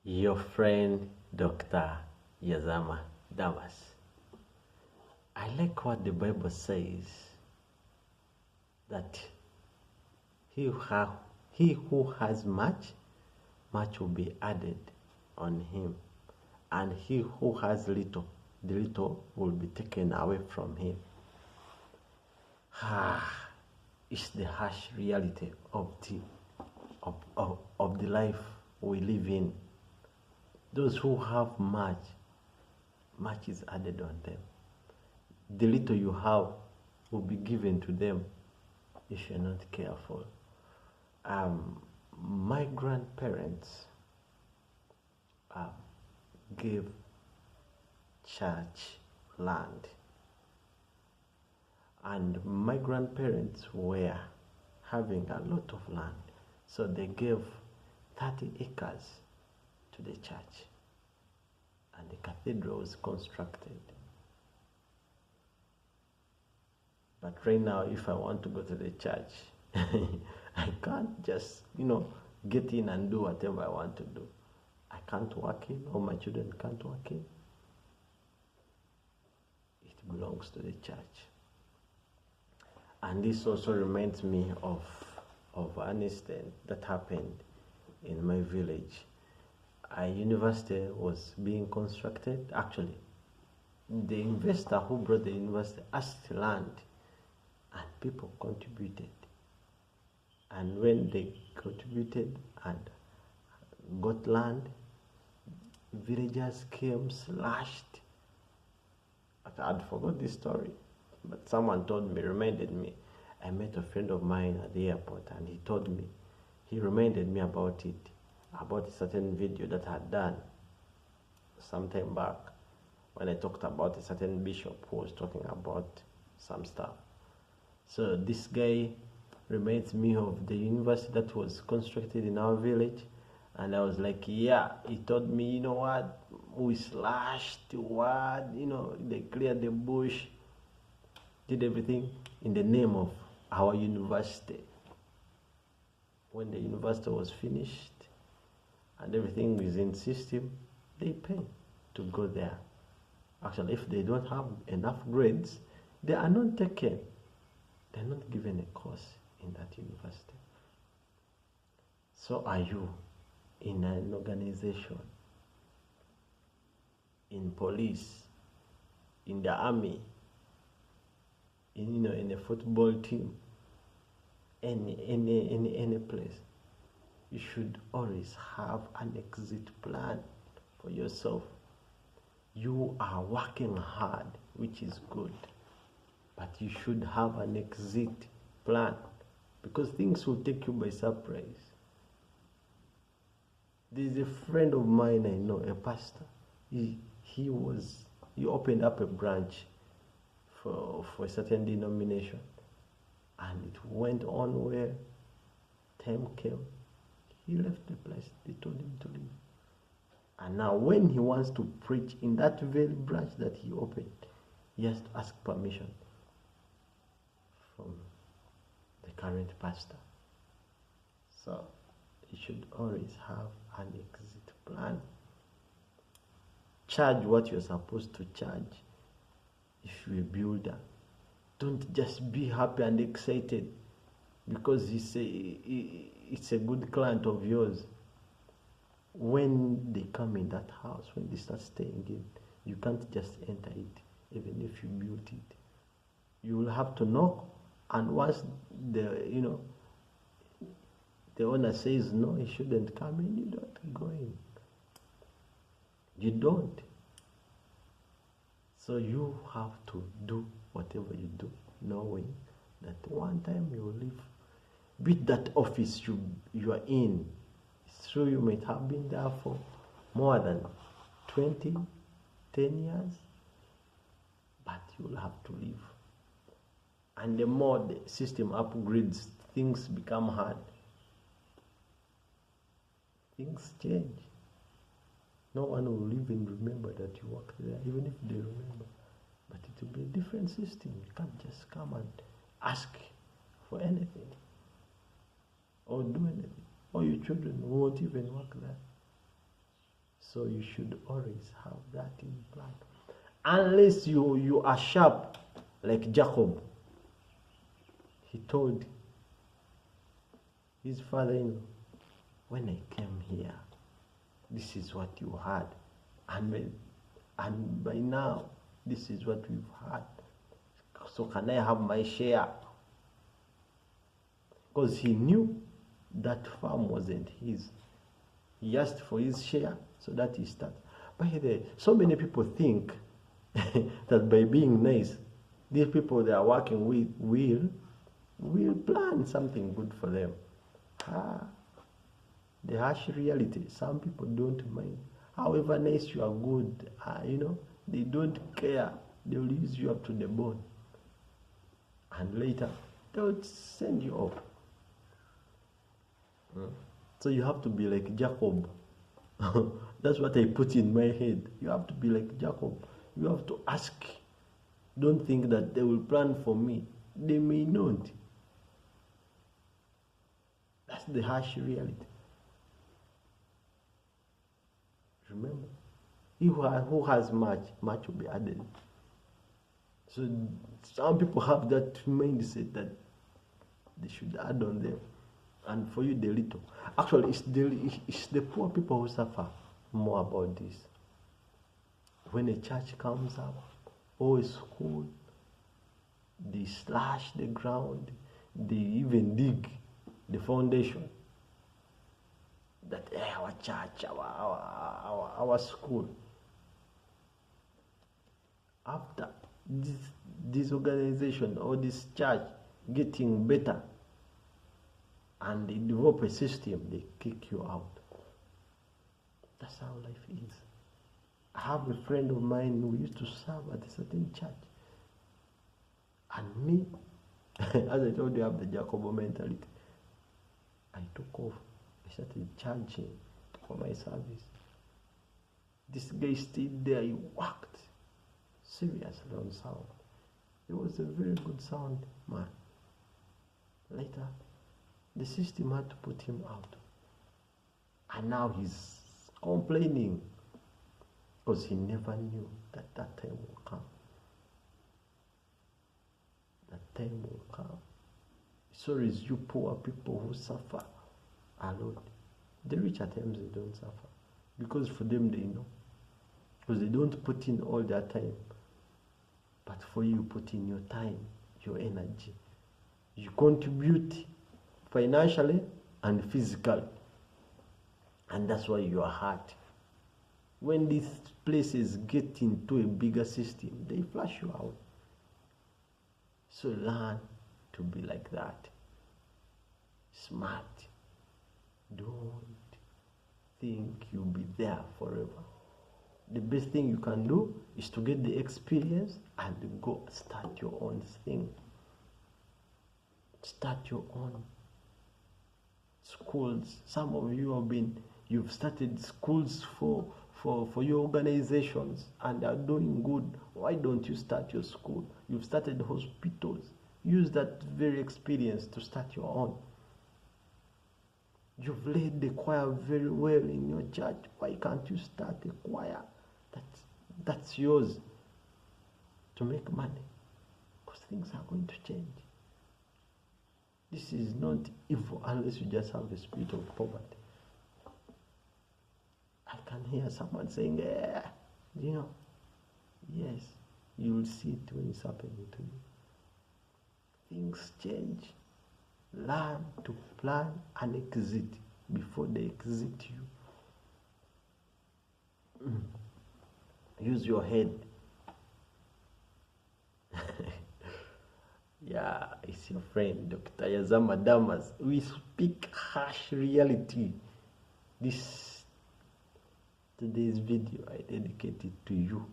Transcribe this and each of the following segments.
Your friend Dr. Yazama Damas. I like what the Bible says, that he who has much, much will be added on him, and he who has little, the little will be taken away from him. It's the harsh reality of the life we live in. Those who have much, much is added on them. The little you have will be given to them if you're not careful. My grandparents gave church land, and my grandparents were having a lot of land, so they gave 30 acres to the church, and the cathedral was constructed. But right now, if I want to go to the church, I can't just, get in and do whatever I want to do. I can't walk in, or my children can't walk in. It belongs to the church. And this also reminds me of an incident that happened in my village. A university was being constructed. Actually, the investor who brought the university asked land, and people contributed. And when they contributed and got land, villagers came, slashed. I'd forgot this story, but someone reminded me. I met a friend of mine at the airport, and he reminded me about a certain video that I had done some time back, when I talked about a certain bishop who was talking about some stuff. So this guy reminds me of the university that was constructed in our village, and I was like, yeah. He told me, you know what, we slashed what, they cleared the bush, did everything in the name of our university. When the university was finished and everything is in system, they pay to go there. Actually, if they don't have enough grades, they are not taken. They're not given a course in that university. So are you in an organization, in police, in the army, in a football team, any place. You should always have an exit plan for yourself. You are working hard, which is good, but you should have an exit plan, because things will take you by surprise. There's a friend of mine I know, a pastor. He opened up a branch for a certain denomination, and it went on where time came. He left the place. They told him to leave. And now when he wants to preach in that very branch that he opened, he has to ask permission from the current pastor. So you should always have an exit plan. Charge what you're supposed to charge. If you're a builder, don't just be happy and excited because it's a good client of yours. When they come in that house, when they start staying in, you can't just enter it, even if you built it. You will have to knock, and once the owner says no, he shouldn't come in, you don't go in. You don't. So you have to do whatever you do, knowing that one time you will leave. With that office you are in, it's true you might have been there for more than 10 years, but you will have to leave. And the more the system upgrades, things become hard. Things change. No one will even remember that you worked there, even if they remember. But it will be a different system. You can't just come and ask for anything or do anything. Or your children won't even work there. So you should always have that in plan. Unless you are sharp, like Jacob. He told his father-in-law, when I came here, this is what you had. And by now, this is what we've had. So can I have my share? Because he knew that farm wasn't his. He asked for his share so that he started. By the way, so many people think that by being nice, these people they are working with will plan something good for them. The harsh reality, some people don't mind. However nice you are good, they don't care. They will use you up to the bone. And later, they will send you off. So you have to be like Jacob. That's what I put in my head. You have to be like Jacob. You have to ask. Don't think that they will plan for me. They may not. That's the harsh reality. Remember, he who has much will be added. So some people have that mindset that they should add on them, and for you the little. Actually, it's the poor people who suffer more about this. When a church comes up or a school, they slash the ground, they even dig the foundation. That our church, our school. After this organization or this church getting better and they develop a system, they kick you out. That's how life is. I have a friend of mine who used to serve at a certain church. And me, as I told you, I have the Jacobo mentality. I took off. I started charging for my service. This guy stayed there, he worked seriously on sound. It was a very good sound man. Later, the system had to put him out. And now he's complaining because he never knew that time will come. That time will come. So is you poor people who suffer alone. The rich at times they don't suffer because for them they know. Because they don't put in all their time. But for you, put in your time, your energy. You contribute financially and physically. And that's why you are hard. When these places get into a bigger system, they flush you out. So learn to be like that. Smart. Don't think you'll be there forever. The best thing you can do is to get the experience and go start your own thing. Start your own schools. Some of you you've started schools for your organizations and are doing good. Why don't you start your school? You've started hospitals. Use that very experience to start your own. You've led the choir very well in your church. Why can't you start a choir that's yours to make money? Because things are going to change. This is not evil unless you just have a spirit of poverty. I can hear someone saying, yes, you will see it when it's happening to you. Things change. Learn to plan and exit before they exit you. Use your head. Yeah, it's your friend, Dr. Yazama Damas. We speak harsh reality. Today's video, I dedicate it to you.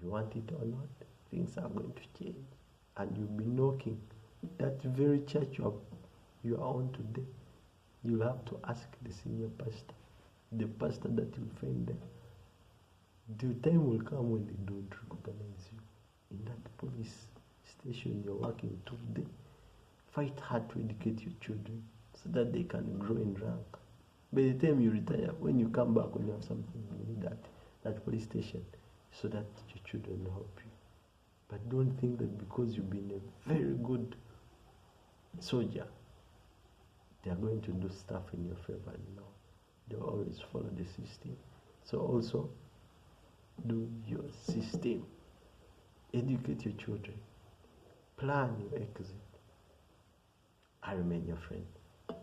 You want it or not, things are going to change. And you'll be knocking that very church you are on today. You'll have to ask the senior pastor, the pastor that you'll find there. The time will come when they don't recognize you. In that police station you're working today, fight hard to educate your children so that they can grow in rank. By the time you retire, when you come back, when you have something, you need that police station so that your children will help you. But don't think that because you've been a very good soldier, they are going to do stuff in your favor. No, they will always follow the system. So also, do your system. Educate your children. Plan your exit. I remain your friend,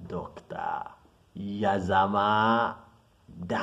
Dr. Yazama Da.